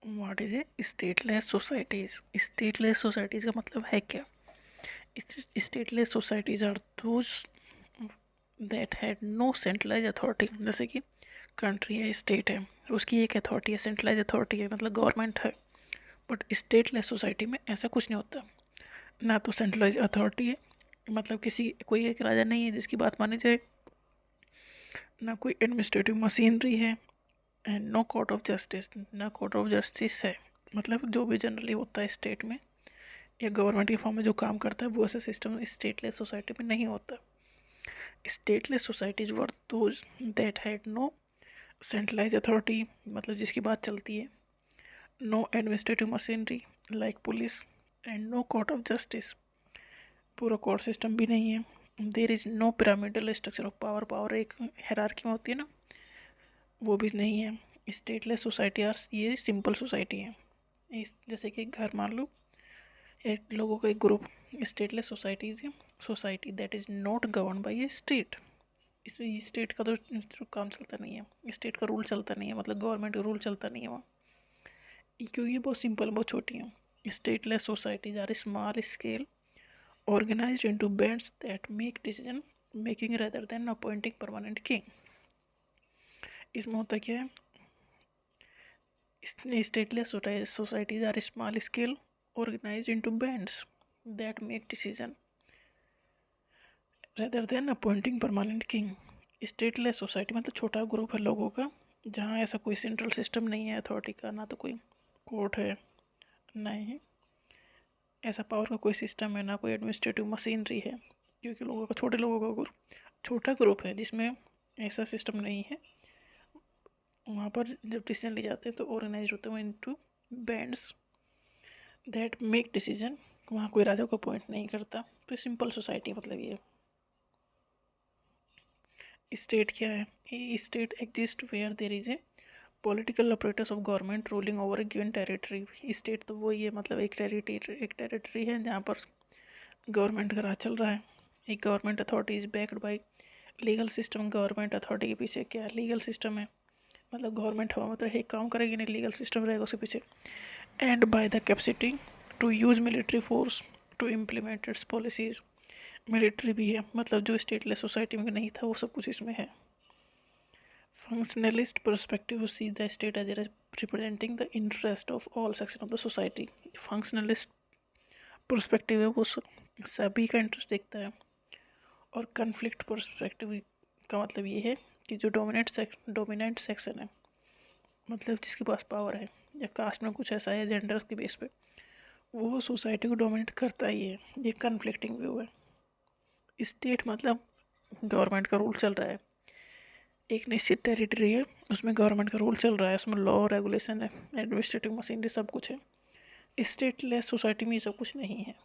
What is a stateless societies? Stateless societies का मतलब है क्या? Stateless societies are those that had no centralize authority. जैसे कि कंट्री है, स्टेट है, उसकी एक अथॉरिटी है, सेंट्रलाइज अथॉरिटी है, मतलब गवर्नमेंट है। बट स्टेटलेस सोसाइटी में ऐसा कुछ नहीं होता। ना तो सेंट्रलाइज अथॉरिटी है, मतलब किसी कोई एक राजा नहीं है जिसकी बात मानी जाए, ना कोई एडमिनिस्ट्रेटिव मशीनरी है, and no court of justice, ना कोर्ट ऑफ जस्टिस है। मतलब जो भी जनरली होता है स्टेट में या गवर्नमेंट के फॉर्म में जो काम करता है वो ऐसा सिस्टम स्टेटलेस सोसाइटी में नहीं होता। Stateless societies were those that had no centralize authority, मतलब जिसकी बात चलती है, no administrative machinery like police, and no court of justice, पूरा कोर्ट सिस्टम भी नहीं है। There is no pyramidal structure of power, power एक हायरार्की में होती है ना, वो भी नहीं है। स्टेटलेस सोसाइटी आर ये सिंपल सोसाइटी है। इस जैसे कि घर मान लो, एक लोगों का एक ग्रुप। स्टेटलेस सोसाइटीज है society that is not govern by A state. इसमें स्टेट का तो काम चलता नहीं है, स्टेट का रूल चलता नहीं है, मतलब गवर्नमेंट का रूल चलता नहीं है वहाँ, क्योंकि ये बहुत सिंपल, बहुत छोटी हैं। Stateless societies are small scale organized into bands that make decision making rather than appointing permanent king। इसमें होता क्या है, stateless societies are small scale organized into bands that make decision rather than appointing permanent king। Stateless society मतलब छोटा group है लोगों का, जहाँ ऐसा कोई सेंट्रल सिस्टम नहीं है अथॉरिटी का, ना तो कोई कोर्ट है, ना ही ऐसा पावर का कोई सिस्टम है, ना कोई एडमिनिस्ट्रेटिव मशीनरी है, क्योंकि लोगों का छोटे लोगों का ग्रुप, छोटा ग्रुप है जिसमें ऐसा सिस्टम नहीं है। वहाँ पर जब डिसीजन ले जाते हैं तो ऑर्गेनाइज होते हैं into bands that make decision. वहाँ कोई राजा को अपॉइंट नहीं करता। तो सिंपल सोसाइटी मतलब ये। स्टेट क्या है? State exist where there is a political operators of government ruling over a given territory. State तो वही है, मतलब एक टेरिटरी है जहाँ पर गवर्नमेंट का राज चल रहा है। एक government authority is backed by legal system. Government authority के पीछे क्या है? लीगल सिस्टम है, मतलब गवर्नमेंट हवा मतलब एक काम करेगी नहीं, लीगल सिस्टम रहेगा उसके पीछे। And by the capacity to use military force to implement its policies. Military भी है, मतलब जो स्टेटलेस सोसाइटी में नहीं था वो सब कुछ इसमें है। Functionalist perspective see the state as representing the interest of all section of the society. Functionalist perspective है, वो सभी का इंटरेस्ट देखता है। और कन्फ्लिक्ट पर्सपेक्टिव का मतलब ये है कि जो डोमिनेंट सेक्शन है, मतलब जिसके पास पावर है या कास्ट में कुछ ऐसा है, जेंडर के बेस पे, वो सोसाइटी को डोमिनेट करता ही है। ये कन्फ्लिक्टिंग व्यू है। स्टेट मतलब गवर्नमेंट का रूल चल रहा है, एक निश्चित टेरिटरी है, उसमें गवर्नमेंट का रूल चल रहा है, उसमें लॉ रेगुलेशन है, एडमिनिस्ट्रेटिव मशीनरी सब कुछ है। स्टेटलेस सोसाइटी में ये सब कुछ नहीं है।